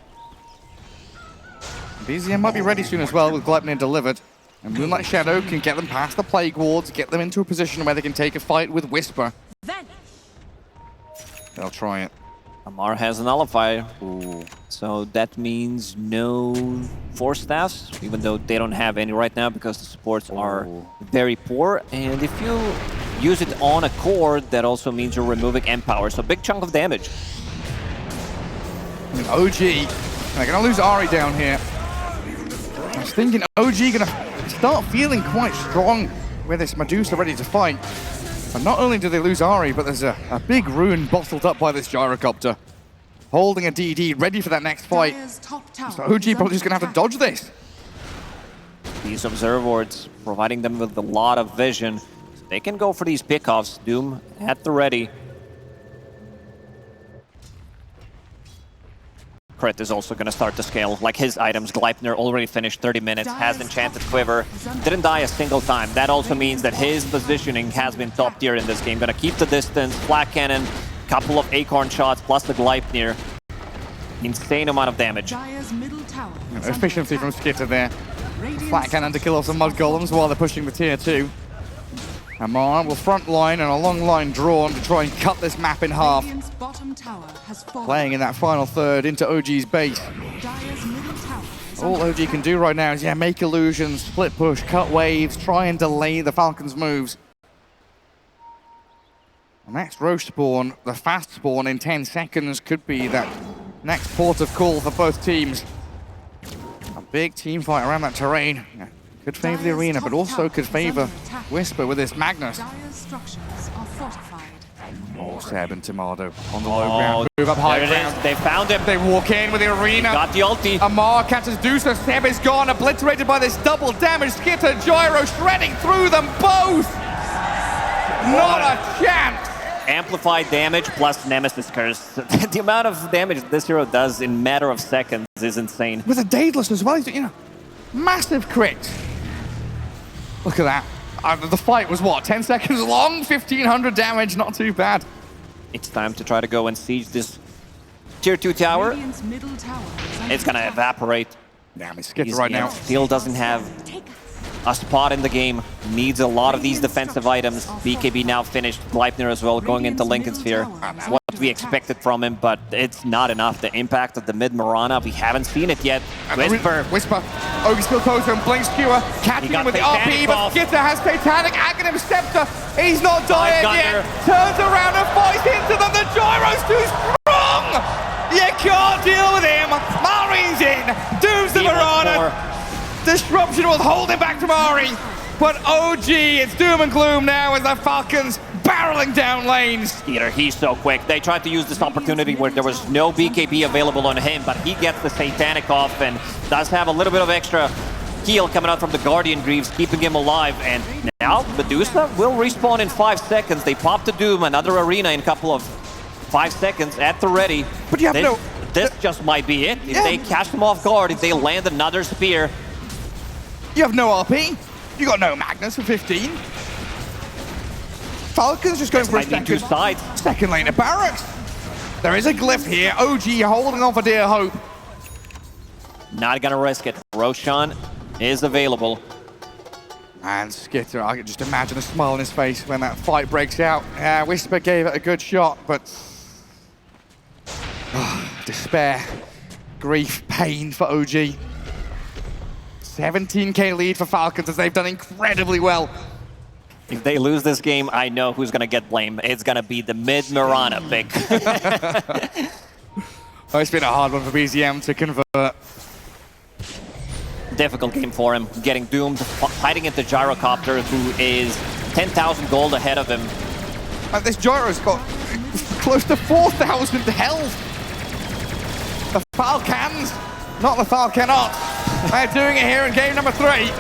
BZM might be ready soon as well with Gleipnir delivered. And Moonlight Shadow can get them past the Plague Wards, get them into a position where they can take a fight with Whisper. They'll try it. Amar has a nullifier. Ooh. So that means no Force Staffs, even though they don't have any right now because the supports are very poor. And if you use it on a core, that also means you're removing Empower. So big chunk of damage. And OG, they're going to lose Ari down here. I was thinking OG going to start feeling quite strong with this Medusa ready to fight. And not only do they lose Ari, but there's a big rune bottled up by this Gyrocopter. Holding a DD, ready for that next fight. Dire's top tower So OG is probably just going to have to under dodge this. These Observe Wards providing them with a lot of vision. So they can go for these pickoffs. Doom at the ready. Crit is also going to start to scale. Like his items, Gleipnir already finished 30 minutes, has Enchanted Quiver, didn't die a single time. That also means that his positioning has been top tier in this game. Going to keep the distance, Flak Cannon, couple of Acorn shots, plus the Gleipnir. Insane amount of damage. Dire's middle tower is under Efficiency from attack. Skitter there. Radiant's Flat cannon to kill off some Mud Golems while they're pushing the tier 2. Amar will front line and a long line drawn to try and cut this map in half. Radiant's bottom tower has fallen. Playing in that final third into OG's base. Dire's middle tower is All under OG can do right now is, yeah, make illusions, split push, cut waves, try and delay the Falcons' moves. The next Roche spawn, the fast spawn in 10 seconds, could be that next port of call for both teams. A big team fight around that terrain. Yeah, could favor the arena, but also could favor Whisper with this Magnus. Dire's structures are fortified. Oh, Seb and Tomato on the low ground. Move up high there it ground. is. They found him. They walk in with the arena. Got the ulti. Amar catches Dusa. Seb is gone, obliterated by this double damage. Skitter, Gyro shredding through them both. Not a chance. Amplified damage plus Nemesis Curse. The amount of damage this hero does in matter of seconds is insane. With a Daedalus as well, you know, massive crit. Look at that. The fight was what, 10 seconds long? 1,500 damage, not too bad. It's time to try to go and siege this tier 2 tower. Radiant's middle tower is under It's gonna attack. evaporate. Damn, it's Skitter He's, right yeah, now. still doesn't have a spot in the game. Needs a lot of these defensive items. BKB now finished. Gleipnir as well, going into Lincoln Sphere. What what we expected from him, but it's not enough. The impact of the mid-Marana, we haven't seen it yet. Whisper. Ogi still close to him, blink skewer, catching him with the RP, but Skitter has Satanic, Aghanim Scepter. He's not dying yet. Turns around and fights into them. The gyro's too strong. You can't deal with him. Mari's in. Dooms the Marana. Disruption will hold him back to Mari. But OG, it's doom and gloom now as the Falcons barreling down lanes. Skeeter, he's so quick. They tried to use this opportunity where there was no BKB available on him, but he gets the Satanic off and does have a little bit of extra heal coming out from the Guardian Greaves, keeping him alive. And now Medusa will respawn in 5 seconds. They pop the Doom, another arena in a couple of 5 seconds at the ready. But you have this just might be it. If they catch them off guard, if they land another spear. You have no RP. You got no Magnus for 15. Falcons just going for a second lane of Barracks. There is a glyph here. OG holding on for dear hope. Not gonna risk it. Roshan is available. And Skitter, I can just imagine a smile on his face when that fight breaks out. Whisper gave it a good shot, but despair, grief, pain for OG. 17k lead for Falcons as they've done incredibly well. If they lose this game, I know who's gonna get blamed. It's gonna be the mid-Marana pick. Oh, it's been a hard one for BZM to convert. Difficult game for him, getting doomed, fighting at the Gyrocopter, who is 10,000 gold ahead of him. And this Gyro's got close to 4,000 health. The Falcons, not the Falconauts. They're doing it here in game number 3.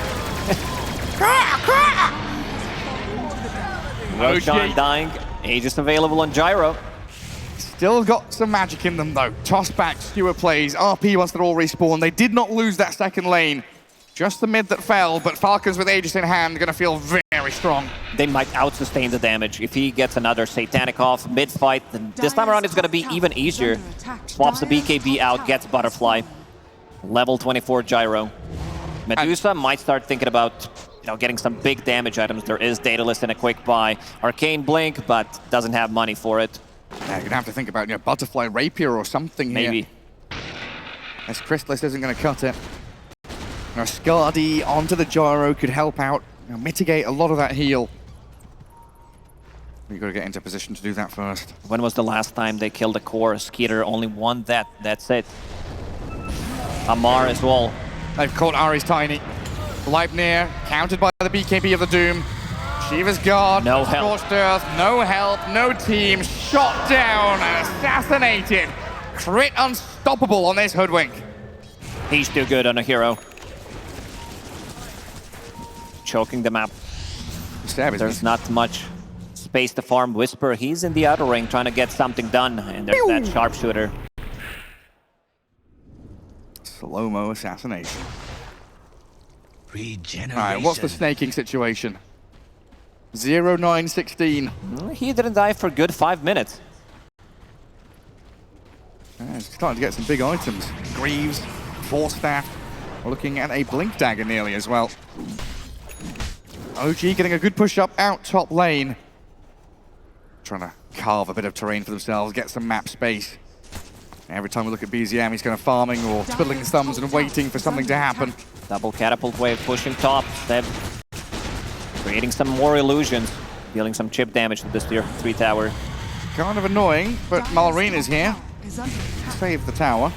Roshan dying, Aegis available on Gyro. Still got some magic in them though. Toss back, Skewer plays, RP once they're all respawned. They did not lose that second lane. Just the mid that fell, but Falcons with Aegis in hand gonna feel very strong. They might out-sustain the damage. If he gets another Satanic off mid-fight, then this time around it's gonna be even easier. Swaps the BKB out, gets Butterfly. Level 24 Gyro. Medusa might start thinking about getting some big damage items. There is Daedalus in a quick buy. Arcane Blink, but doesn't have money for it. Yeah, you're gonna have to think about Butterfly Rapier or something here. Maybe. As Chrysalis isn't gonna cut it. Skadi onto the Gyro could help out, mitigate a lot of that heal. You've got to get into position to do that first. When was the last time they killed a core? Skeeter only won that. That's it. Amar as well. They've caught Ari's Tiny. Leipnir, countered by the BKB of the Doom. Shiva's Guard, no help. Scorched Earth, no help, no team, shot down, assassinated. Crit unstoppable on this Hoodwink. He's too good on a hero. Choking them up. There's not much space to farm. Whisper, he's in the outer ring trying to get something done, and there's that sharpshooter. Slow-mo assassination. Regeneration. All right, what's the snaking situation? 0-9-16. He didn't die for a good 5 minutes. Yeah, he's starting to get some big items. Greaves, Force Staff. We're looking at a Blink Dagger nearly as well. OG getting a good push up out top lane. Trying to carve a bit of terrain for themselves, get some map space. Every time we look at BZM, he's kind of farming or twiddling his thumbs and waiting for something to happen. Double catapult wave pushing top. They're creating some more illusions, dealing some chip damage to this tier 3 tower. Kind of annoying, but Malrina's here. Save the tower.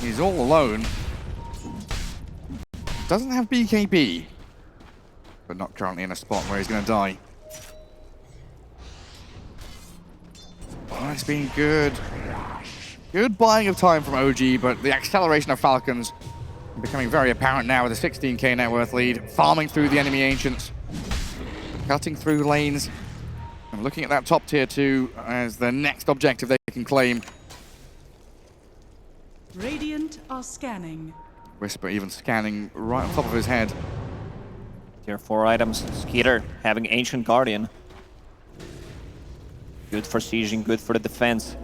He's all alone. Doesn't have BKB, but not currently in a spot where he's going to die. Oh, it's been good. Good buying of time from OG, but the acceleration of Falcons becoming very apparent now with a 16k net worth lead, farming through the enemy Ancients, cutting through lanes, and looking at that top tier 2 as the next objective they can claim. Radiant are scanning. Whisper even scanning right on top of his head. Tier 4 items. Skeeter having Ancient Guardian. Good for sieging, good for the defense.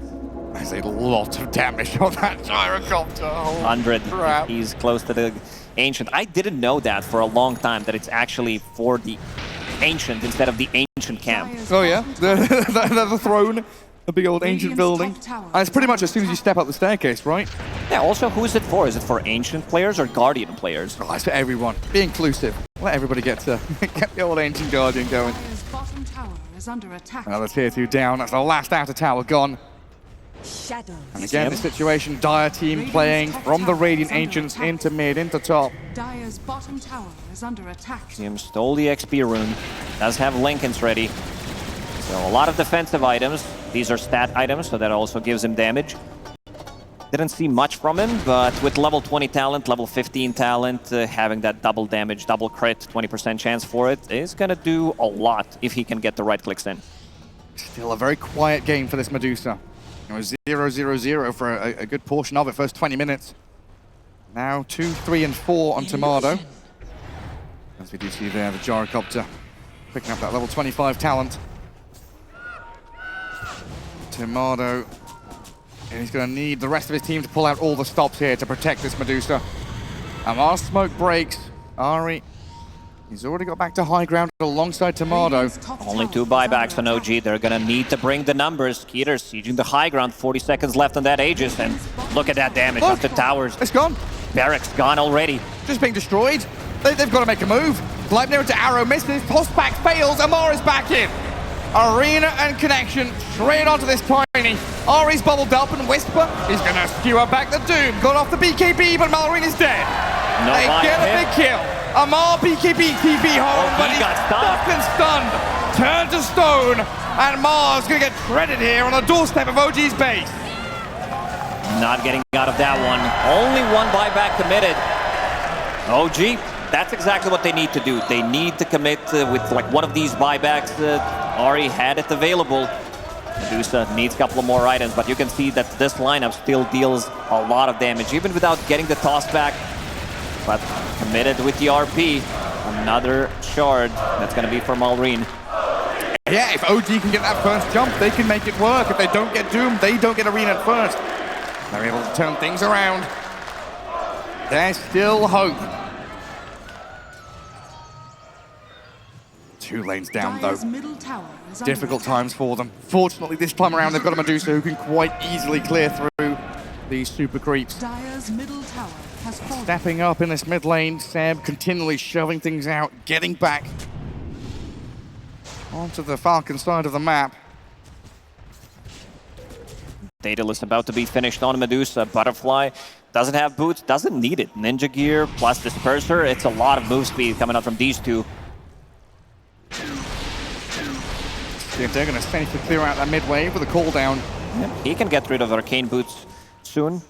There's a lot of damage on that Gyrocopter. 100. Crap. He's close to the Ancient. I didn't know that for a long time, that it's actually for the Ancient instead of the Ancient ancient camp. Oh yeah, the throne, a big old ancient building. And it's pretty much as soon as you step up the staircase, right? Yeah, also, who is it for? Is it for ancient players or Guardian players? Oh, it's for everyone. Be inclusive. Let everybody get the old ancient guardian going. Dire's bottom tower is under attack. Another tier 2 down. That's the last outer tower gone. Shadows. And again, the situation, Dire team playing from the Radiant Ancients into mid, into top. Dire's bottom tower is under attack. Museum stole the XP rune. Does have Lincolns ready. So a lot of defensive items. These are stat items, so that also gives him damage. Didn't see much from him, but with level 20 talent, level 15 talent, having that double damage, double crit, 20% chance for it is gonna do a lot if he can get the right clicks in. Still a very quiet game for this Medusa. It was 0-0-0 for a good portion of it, first 20 minutes. Now 2, 3, and 4 on Tomato. As we do see there, the gyrocopter picking up that level 25 talent. Tomato, and he's going to need the rest of his team to pull out all the stops here to protect this Medusa. Our smoke breaks. Ari, he's already got back to high ground alongside Tomato. Only 2 buybacks on OG. They're gonna need to bring the numbers. Skeeter sieging the high ground. 40 seconds left on that Aegis, and look at that damage off the towers. It's gone. Barracks gone already. Just being destroyed. They've got to make a move. Gleipnir into arrow misses. Toss back fails. Amar is back in. Arena and connection straight onto this tiny. Ari's bubbled up, and Whisper is going to skewer back the Doom. Got off the BKB, but Mallory is dead. No they get a big kill. Amar BKB TV home, but he got fucking stunned. Turned to stone, and Mar's going to get shredded here on the doorstep of OG's base. Not getting out of that one. Only 1 buyback committed. OG, that's exactly what they need to do. They need to commit with like one of these buybacks. Ari had it available. Medusa needs a couple of more items, but you can see that this lineup still deals a lot of damage, even without getting the toss back. But committed with the RP. Another shard. That's going to be for Malrine. Yeah, if OG can get that first jump, they can make it work. If they don't get Doom, they don't get Arena at first. They're able to turn things around. There's still hope. 2 lanes down, though. Difficult times for them. Fortunately, this time around, they've got a Medusa who can quite easily clear through these super creeps. Dire's middle tower has fallen. Stepping up in this mid lane, Seb continually shoving things out, getting back onto the Falcon side of the map. Daedalus about to be finished on Medusa. Butterfly doesn't have boots, doesn't need it. Ninja gear plus Disperser. It's a lot of move speed coming up from these two. See if they're going to safely clear out that mid wave with a cooldown. Yep. He can get rid of Arcane Boots soon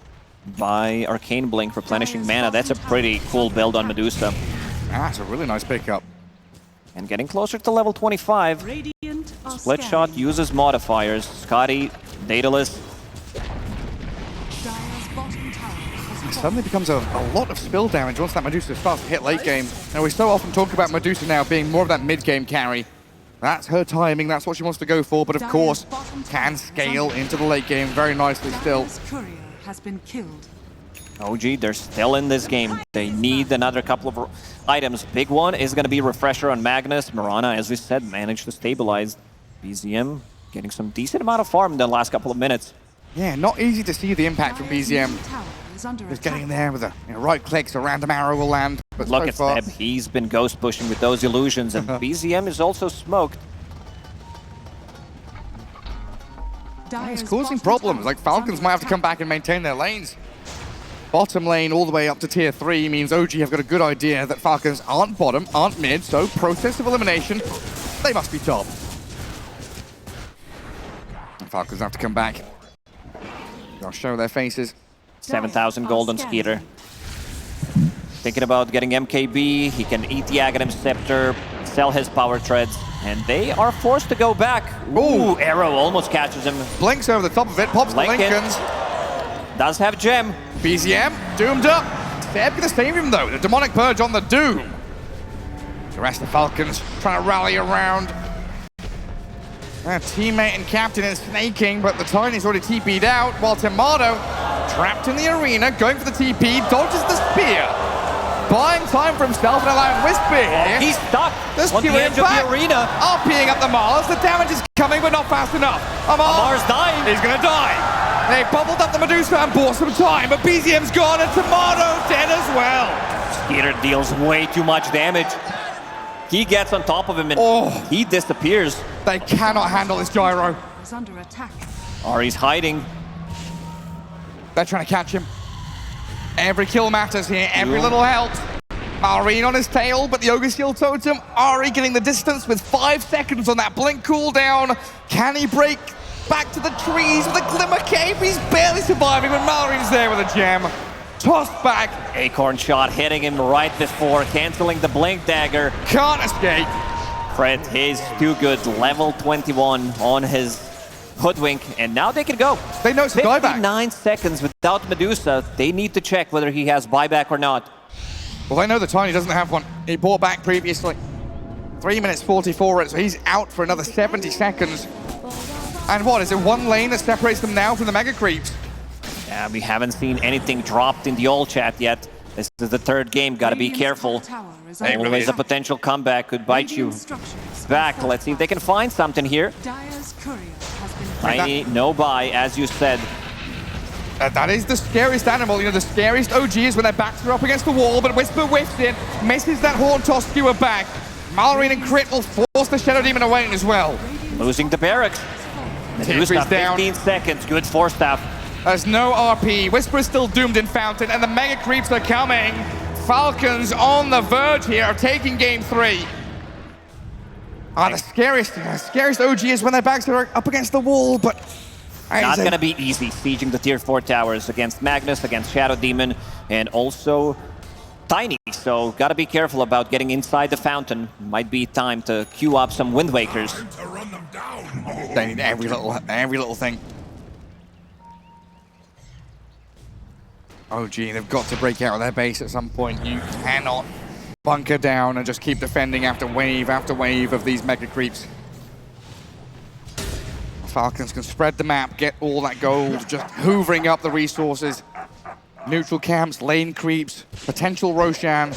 by Arcane Blink replenishing mana. That's a pretty cool build on Medusa. That's a really nice pickup. And getting closer to level 25. Radiant are Split scanning. shot uses modifiers. Scotty, Daedalus. Dire's bottom tower has It fallen. suddenly becomes a lot of spill damage once that Medusa starts to hit late game. Now, we so often talk about Medusa now being more of that mid-game carry. That's her timing, that's what she wants to go for, but of course, can scale into the late game very nicely still. Dire's courier has been killed. OG, they're still in this game. They need another couple of items. Big one is going to be Refresher on Magnus. Mirana, as we said, managed to stabilize. BZM getting some decent amount of farm in the last couple of minutes. Yeah, not easy to see the impact from Dire's BZM. middle tower is under Just attack. getting there with a right click, so random arrow will land. But Look so at far, Seb, he's been ghost pushing with those illusions, and BZM is also smoked. Dire's it's causing bottom problems. tower Like is Falcons under might have to attack. come back and maintain their lanes. Bottom lane all the way up to tier 3 means OG have got a good idea that Falcons aren't bottom, aren't mid, so process of elimination, they must be top. And Falcons have to come back. They'll show their faces. 7,000 gold on Skeeter. Thinking about getting MKB, he can eat the Aghanim Scepter, sell his power treads, and they are forced to go back. Ooh, arrow almost catches him. Blinks over the top of it, pops the Lincoln. Lincolns. Does have gem. BZM, doomed up. Seb gonna save him though, the Demonic Purge on the Doom. The rest of the Falcons trying to rally around. Their teammate and captain is snaking, but the Tiny's already TP'd out, while Tomato, trapped in the arena, going for the TP, dodges the spear. buying time for himself and allowing Whisper here. He's stuck Just on the queuing edge of back. the arena. RPing up the Mars. The damage is coming, but not fast enough. Amar's dying. He's going to die. They bubbled up the Medusa and bought some time, but BZM's gone and Tomato dead as well. Skeeter deals way too much damage. He gets on top of him and he disappears. They cannot handle this gyro. Is under attack. Ari's hiding. They're trying to catch him. Every kill matters here, every little helps. Marine on his tail, but the Ogre Shield Totem, Ari getting the distance with 5 seconds on that blink cooldown. Can he break back to the trees with a Glimmer Cape? He's barely surviving when Marine's there with a gem. Tossed back. Acorn shot hitting him right before, canceling the blink dagger. Can't escape. Fred is too good, level 21 on his hoodwink, and now they can go. They know it's a buyback. 59 seconds without Medusa. They need to check whether he has buyback or not. Well, they know the Tiny doesn't have one. He bought back previously. 3 minutes 44, so he's out for another 70 seconds. And what, is it one lane that separates them now from the Mega Creeps? Yeah, we haven't seen anything dropped in the all chat yet. This is the 3rd game, gotta be careful. Always a potential comeback could bite you back. Let's see if they can find something here. Dire's courier has been Tiny, no buy, as you said. That is the scariest animal. You know, the scariest OG is when their backs are up against the wall, but Whisper whiffs in, misses that Horn Toss skewer back. Malorine and Crit will force the Shadow Demon away as well. Losing the barracks. Medusa, down. 15 seconds, good force staff. There's no RP. Whisper is still doomed in Fountain, and the Mega Creeps are coming. Falcons on the verge here of taking game 3. The scariest OG is when their backs are up against the wall, but... Not gonna be easy sieging the tier 4 towers against Magnus, against Shadow Demon, and also Tiny. So gotta be careful about getting inside the fountain. Might be time to queue up some Wind Wakers. They need every little thing. OG, they've got to break out of their base at some point. You cannot bunker down and just keep defending after wave of these Mega Creeps. Falcons can spread the map, get all that gold, just hoovering up the resources. Neutral camps, lane creeps, potential Roshan.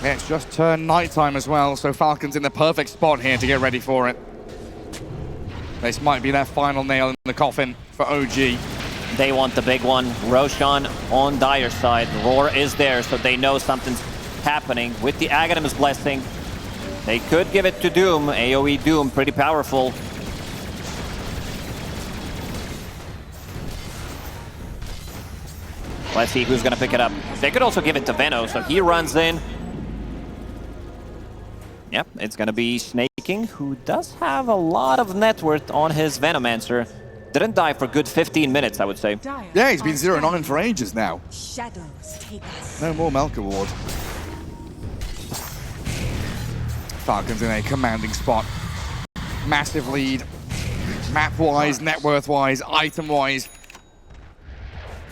Yeah, it's just turned nighttime as well, so Falcons in the perfect spot here to get ready for it. This might be their final nail in the coffin for OG. They want the big one. Roshan on Dire's side. Roar is there, so they know something's happening. With the Aghanim's Blessing, they could give it to Doom. AoE Doom, pretty powerful. Let's see who's gonna pick it up. They could also give it to Veno, so he runs in. Yep, it's gonna be Snaking, who does have a lot of net worth on his Venomancer. Didn't die for a good 15 minutes, I would say. Yeah, he's been 0-9 for ages now. Shadows take us. No more Melk Award. Falcons in a commanding spot. Massive lead. Map-wise, net worth-wise, item-wise.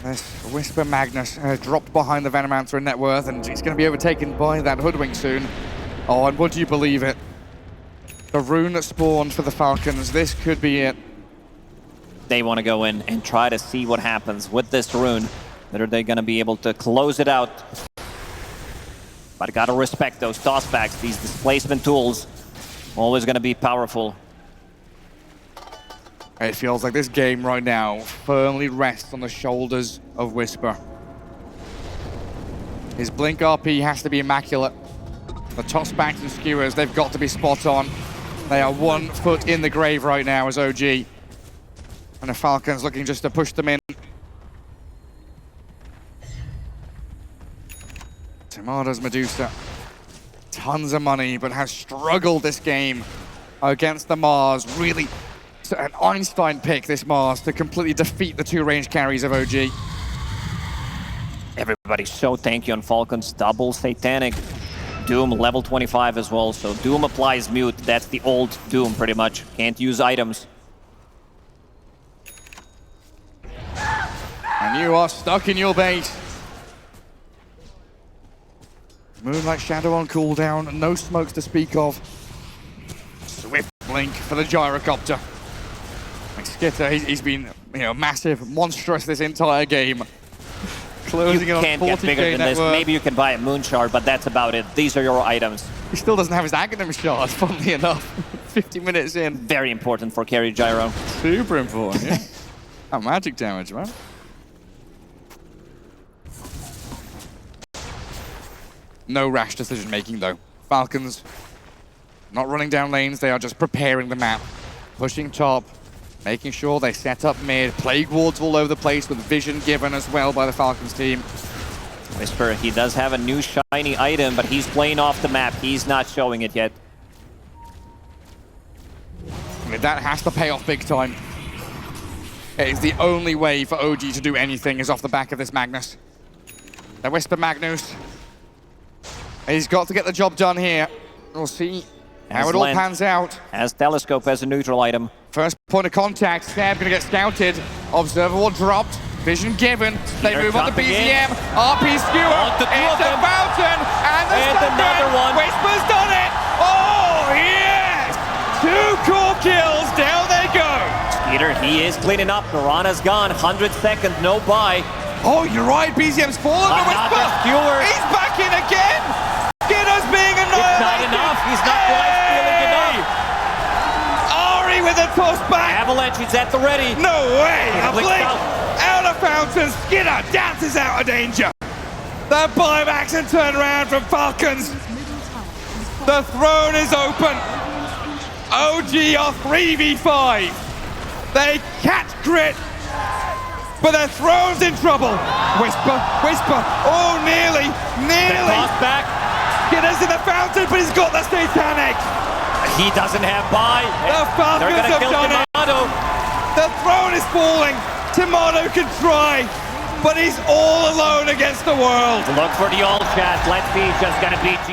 This Whisper Magnus dropped behind the Venomancer in net worth, and he's going to be overtaken by that Hoodwink soon. Oh, and would you believe it? The rune that spawned for the Falcons, this could be it. They want to go in and try to see what happens with this rune. Are they going to be able to close it out? But gotta respect those tossbacks, these displacement tools. Always gonna be powerful. It feels like this game right now firmly rests on the shoulders of Whisper. His blink RP has to be immaculate. The tossbacks and skewers, they've got to be spot on. They are 1 foot in the grave right now as OG. And the Falcons looking just to push them in. Tomato's Medusa, tons of money, but has struggled this game against the Mars. Really, an Einstein pick, this Mars, to completely defeat the 2 range carries of OG. Everybody's so tanky on Falcons. Double Satanic. Doom level 25 as well, so Doom applies mute. That's the old Doom, pretty much. Can't use items. And you are stuck in your base. Moonlight Shadow on cooldown, no smokes to speak of. Swift blink for the gyrocopter. Like Skitter, he's been, massive, monstrous this entire game. Closing You in on can't get 40K bigger than this. network. Maybe you can buy a moon shard, but that's about it. These are your items. He still doesn't have his Aghanim shard, funnily enough. 50 minutes in. Very important for carry Gyro. Super important, yeah. That magic damage, man. No rash decision making though. Falcons not running down lanes, they are just preparing the map. Pushing top, making sure they set up mid. Plague wards all over the place with vision given as well by the Falcons team. Whisper, he does have a new shiny item, but he's playing off the map. He's not showing it yet. I mean, that has to pay off big time. It is the only way for OG to do anything is off the back of this Magnus. The Whisper Magnus. He's got to get the job done here. We'll see how it all pans out. As Telescope as a neutral item. First point of contact, Stab gonna get scouted. Observer wall dropped, vision given. They Here move on to jumping BZM. RP skewer, On to two it's of a them. fountain, and another one. Whisper's done it! Oh, yes! 2 core kills, down they go! Skeeter, he is cleaning up. Piranha's gone, 100 seconds, no buy. Oh, you're right, BZM's fallen, but Not Whisper! the skewer. He's back in again! Skinner's being annihilated! It's not enough, he's not life stealing enough. Ari with a toss back! Avalanche is at the ready. No way! A Blink blink out. out of fountain. Skinner dances out of danger. The buybacks and turnaround from Falcons. The throne is open. OG are 3v5. They catch Grit, but their throne's in trouble. Whisper, Whisper. Oh, nearly. Toss back. Skinner's in the fountain, but he's got the satanic. He doesn't have buy. The Falcons They're gonna have kill done it. Tomato. The throne is falling. Tomato can try, but he's all alone against the world. Look for the all chat. Let's see, just gonna beat G.